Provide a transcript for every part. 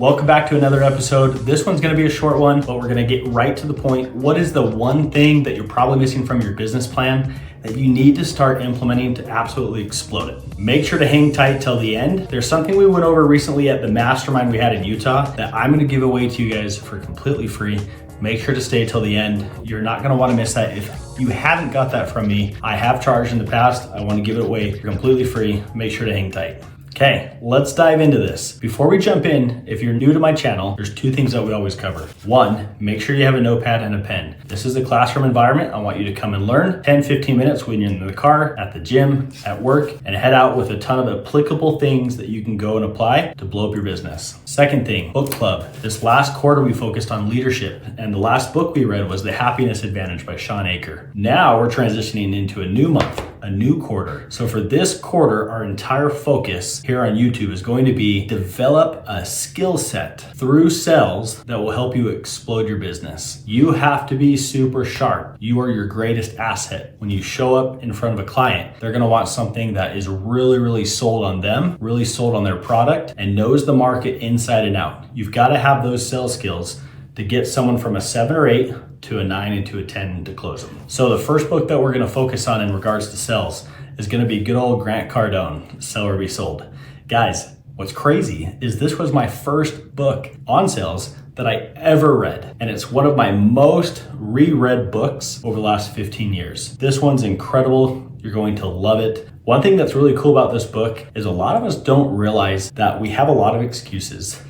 Welcome back to another episode. This one's gonna be a short one, but we're gonna get right to the point. What is the one thing that you're probably missing from your business plan that you need to start implementing to absolutely explode it? Make sure to hang tight till the end. There's something we went over recently at the mastermind we had in Utah that I'm gonna give away to you guys for completely free. Make sure to stay till the end. You're not gonna wanna miss that. If you haven't got that from me, I have charged in the past. I wanna give it away for completely free. Make sure to hang tight. Okay, let's dive into this. Before we jump in, if you're new to my channel, there's two things that we always cover. One, make sure you have a notepad and a pen. This is a classroom environment. I want you to come and learn 10, 15 minutes when you're in the car, at the gym, at work, and head out with a ton of applicable things that you can go and apply to blow up your business. Second thing, book club. This last quarter, we focused on leadership, and the last book we read was The Happiness Advantage by Sean Aker. Now we're transitioning into a new month, a new quarter. So for this quarter, our entire focus here on YouTube is going to be develop a skill set through sales that will help you explode your business. You have to be super sharp. You are your greatest asset. When you show up in front of a client, they're gonna want something that is really sold on them, really sold on their product, and knows the market inside and out. You've gotta have those sales skills to get someone from a 7 or 8 to a 9 and to a 10 to close them. So the first book that we're gonna focus on in regards to sales is gonna be good old Grant Cardone, Sell or Be Sold. Guys, what's crazy is this was my first book on sales that I ever read. And it's one of my most reread books over the last 15 years. This one's incredible. You're going to love it. One thing that's really cool about this book is a lot of us don't realize that we have a lot of excuses,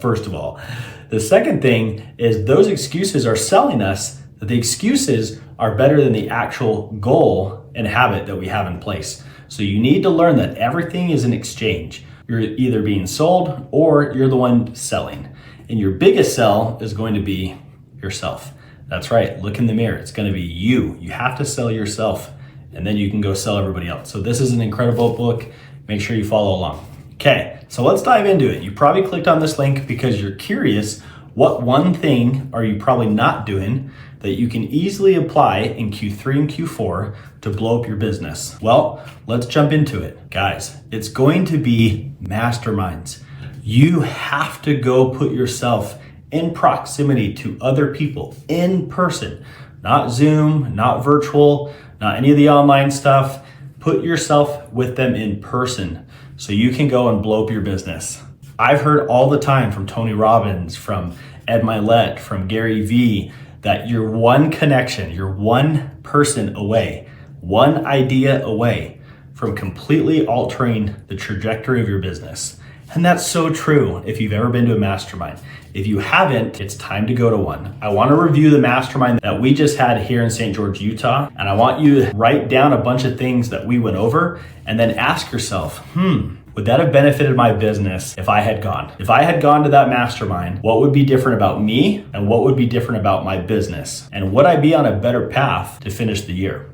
first of all. The second thing is those excuses are selling us that the excuses are better than the actual goal and habit that we have in place. So you need to learn that everything is an exchange. You're either being sold or you're the one selling. And your biggest sell is going to be yourself. That's right, look in the mirror, it's gonna be you. You have to sell yourself and then you can go sell everybody else. So this is an incredible book. Make sure you follow along. Okay, so let's dive into it. You probably clicked on this link because you're curious what one thing are you probably not doing that you can easily apply in Q3 and Q4 to blow up your business. Well, let's jump into it. Guys, it's going to be masterminds. You have to go put yourself in proximity to other people in person, not Zoom, not virtual, not any of the online stuff. Put yourself with them in person so you can go and blow up your business. I've heard all the time from Tony Robbins, from Ed Mylett, from Gary Vee, that you're one connection, you're one person away, one idea away from completely altering the trajectory of your business. And that's so true if you've ever been to a mastermind. If you haven't, it's time to go to one. I want to review the mastermind that we just had here in St. George, Utah, and I want you to write down a bunch of things that we went over and then ask yourself, would that have benefited my business if I had gone? If I had gone to that mastermind, what would be different about me and what would be different about my business? And would I be on a better path to finish the year?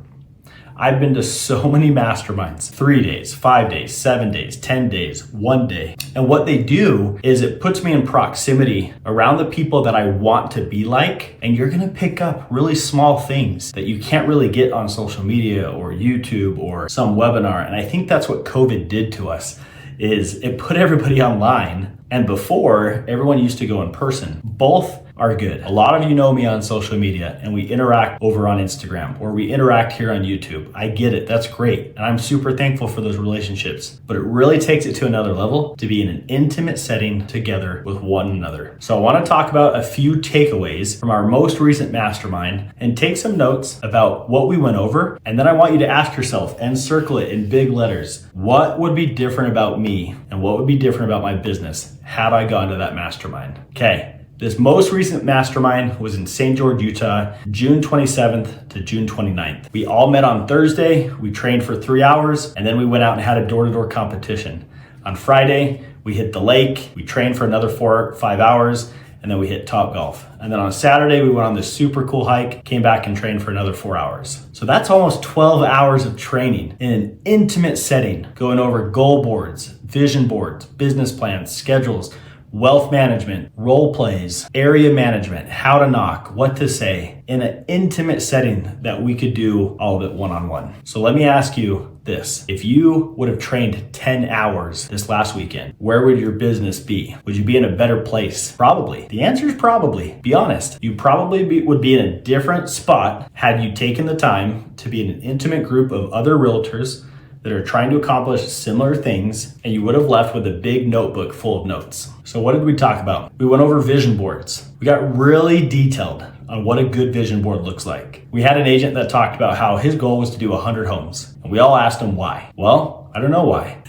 I've been to so many masterminds, 3 days, 5 days, 7 days, 10 days, 1 day. And what they do is it puts me in proximity around the people that I want to be like. And you're gonna pick up really small things that you can't really get on social media or YouTube or some webinar. And I think that's what COVID did to us, is it put everybody online. And before, everyone used to go in person. Both are good. A lot of you know me on social media and we interact over on Instagram or we interact here on YouTube. I get it, that's great. And I'm super thankful for those relationships, but it really takes it to another level to be in an intimate setting together with one another. So I wanna talk about a few takeaways from our most recent mastermind and take some notes about what we went over. And then I want you to ask yourself and circle it in big letters. What would be different about me and what would be different about my business had I gone to that mastermind? Okay. This most recent mastermind was in St. George, Utah, June 27th to June 29th. We all met on Thursday, we trained for 3 hours, and then we went out and had a door-to-door competition. On Friday, we hit the lake, we trained for another 4 or 5 hours, and then we hit Top Golf. And then on Saturday, we went on this super cool hike, came back and trained for another 4 hours. So that's almost 12 hours of training in an intimate setting, going over goal boards, vision boards, business plans, schedules, wealth management, role plays, area management, how to knock, what to say in an intimate setting that we could do all of it one-on-one. So let me ask you, this. If you would have trained 10 hours this last weekend, where would your business be? Would you be in a better place? Probably. The answer is probably. Be honest. You probably would be in a different spot had you taken the time to be in an intimate group of other realtors that are trying to accomplish similar things, and you would have left with a big notebook full of notes. So what did we talk about? We went over vision boards. We got really detailed on what a good vision board looks like. We had an agent that talked about how his goal was to do 100 homes. And we all asked him why. Well, I don't know why.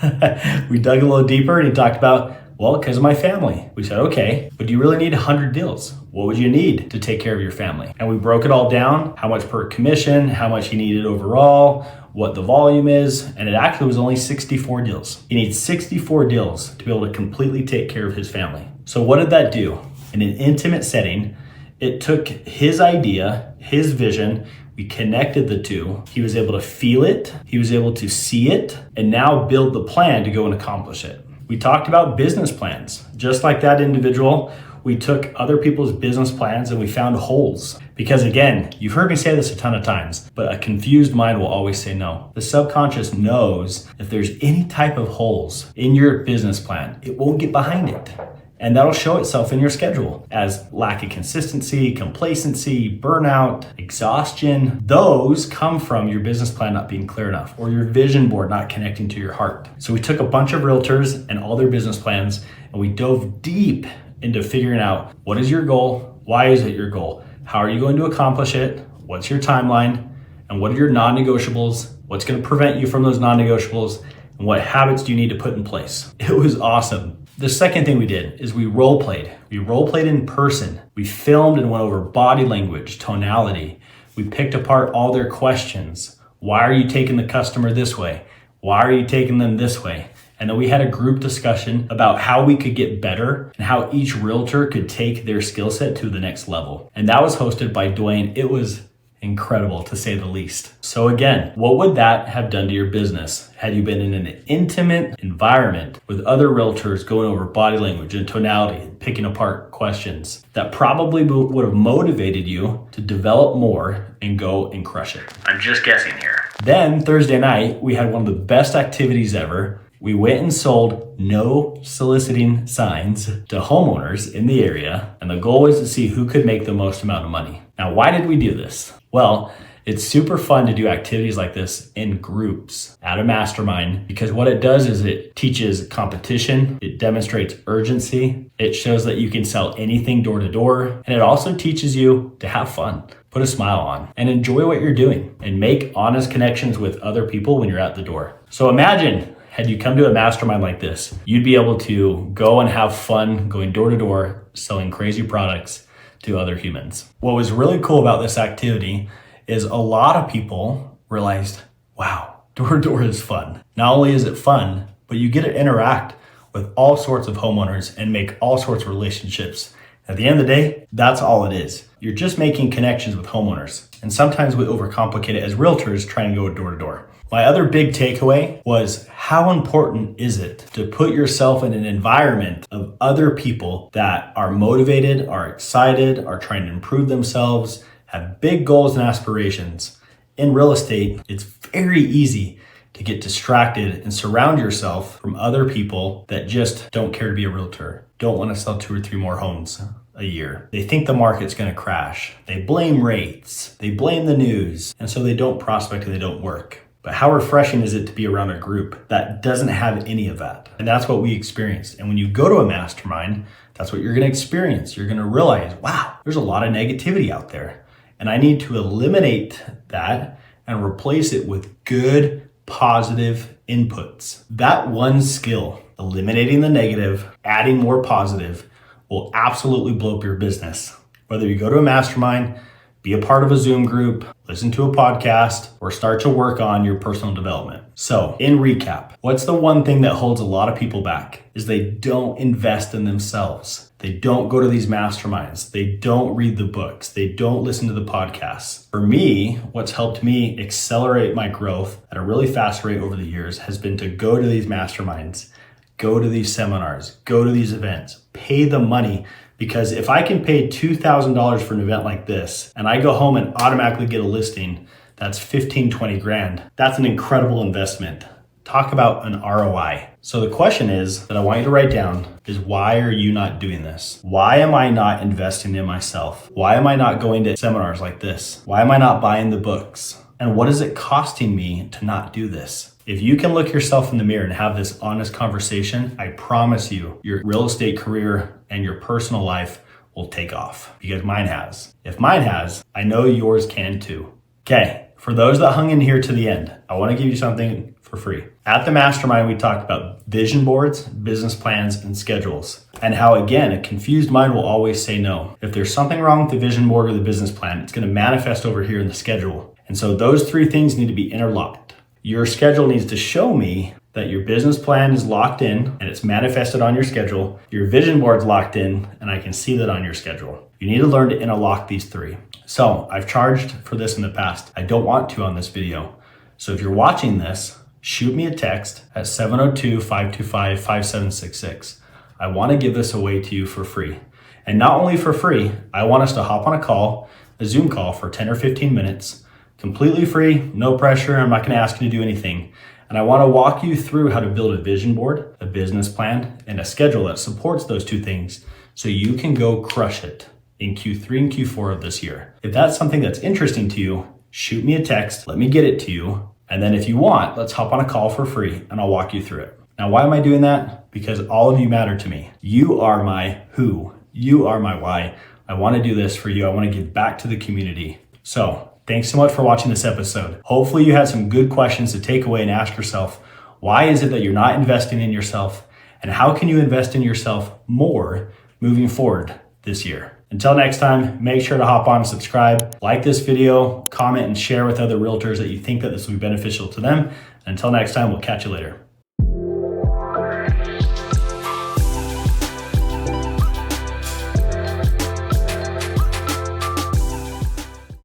We dug a little deeper and he talked about, well, because of my family. We said, okay, but do you really need 100 deals? What would you need to take care of your family? And we broke it all down, how much per commission, how much he needed overall, what the volume is, and it actually was only 64 deals. He needs 64 deals to be able to completely take care of his family. So what did that do? In an intimate setting, it took his idea, his vision, we connected the two. He was able to feel it, he was able to see it, and now build the plan to go and accomplish it. We talked about business plans. Just like that individual, we took other people's business plans and we found holes. Because again, you've heard me say this a ton of times, but a confused mind will always say no. The subconscious knows if there's any type of holes in your business plan, it won't get behind it. And that'll show itself in your schedule as lack of consistency, complacency, burnout, exhaustion. Those come from your business plan not being clear enough or your vision board not connecting to your heart. So we took a bunch of realtors and all their business plans and we dove deep into figuring out what is your goal, why is it your goal, how are you going to accomplish it, what's your timeline, and what are your non-negotiables, what's going to prevent you from those non-negotiables, and what habits do you need to put in place. It was awesome. The second thing we did is we role played. We role played in person. We filmed and went over body language, tonality. We picked apart all their questions. Why are you taking the customer this way? Why are you taking them this way? And then we had a group discussion about how we could get better and how each realtor could take their skill set to the next level. And that was hosted by Dwayne. It was incredible to say the least. So again, what would that have done to your business had you been in an intimate environment with other realtors going over body language and tonality, picking apart questions? That probably would have motivated you to develop more and go and crush it. I'm just guessing here. Then Thursday night, we had one of the best activities ever. We went and sold no soliciting signs to homeowners in the area, and the goal was to see who could make the most amount of money. Now, why did we do this? Well, it's super fun to do activities like this in groups at a mastermind because what it does is it teaches competition, it demonstrates urgency, it shows that you can sell anything door to door, and it also teaches you to have fun, put a smile on, and enjoy what you're doing, and make honest connections with other people when you're at the door. So imagine, had you come to a mastermind like this, you'd be able to go and have fun going door to door, selling crazy products to other humans. What was really cool about this activity is a lot of people realized, wow, door to door is fun. Not only is it fun, but you get to interact with all sorts of homeowners and make all sorts of relationships. At the end of the day, that's all it is. You're just making connections with homeowners. And sometimes we overcomplicate it as realtors trying to go door to door. My other big takeaway was how important is it to put yourself in an environment of other people that are motivated, are excited, are trying to improve themselves, have big goals and aspirations. In real estate, it's very easy to get distracted and surround yourself from other people that just don't care to be a realtor, don't want to sell 2 or 3 more homes a year. They think the market's going to crash. They blame rates, they blame the news, and so they don't prospect and they don't work. But how refreshing is it to be around a group that doesn't have any of that? And that's what we experienced. And when you go to a mastermind, that's what you're going to experience. You're going to realize, wow, there's a lot of negativity out there. And I need to eliminate that and replace it with good, positive inputs. That one skill, eliminating the negative, adding more positive, will absolutely blow up your business. Whether you go to a mastermind, be a part of a Zoom group, listen to a podcast, or start to work on your personal development. So, in recap, what's the one thing that holds a lot of people back is they don't invest in themselves. They don't go to these masterminds. They don't read the books. They don't listen to the podcasts. For me, what's helped me accelerate my growth at a really fast rate over the years has been to go to these masterminds, go to these seminars, go to these events, pay the money. Because if I can pay $2,000 for an event like this, and I go home and automatically get a listing, That's 15, 20 grand. That's an incredible investment. Talk about an ROI. So the question is that I want you to write down is, why are you not doing this? Why am I not investing in myself? Why am I not going to seminars like this? Why am I not buying the books? And what is it costing me to not do this? If you can look yourself in the mirror and have this honest conversation, I promise you, your real estate career and your personal life will take off, because mine has. If mine has, I know yours can too. Okay, for those that hung in here to the end, I want to give you something for free. At the Mastermind, we talked about vision boards, business plans, and schedules, and how, again, a confused mind will always say no. If there's something wrong with the vision board or the business plan, it's going to manifest over here in the schedule. And so those three things need to be interlocked. Your schedule needs to show me that your business plan is locked in and it's manifested on your schedule. Your vision board's locked in and I can see that on your schedule. You need to learn to interlock these three. So I've charged for this in the past. I don't want to on this video. So if you're watching this, shoot me a text at 702-525-5766. I want to give this away to you for free. And not only for free, I want us to hop on a call, a Zoom call for 10 or 15 minutes, completely free, no pressure. I'm not going to ask you to do anything. And I want to walk you through how to build a vision board, a business plan, and a schedule that supports those two things so you can go crush it in Q3 and Q4 of this year. If that's something that's interesting to you, shoot me a text, let me get it to you. And then if you want, let's hop on a call for free and I'll walk you through it. Now, why am I doing that? Because all of you matter to me. You are my who. You are my why. I want to do this for you. I want to give back to the community. So thanks so much for watching this episode. Hopefully you had some good questions to take away and ask yourself, why is it that you're not investing in yourself? And how can you invest in yourself more moving forward this year? Until next time, make sure to hop on, subscribe, like this video, comment, and share with other realtors that you think that this will be beneficial to them. Until next time, we'll catch you later.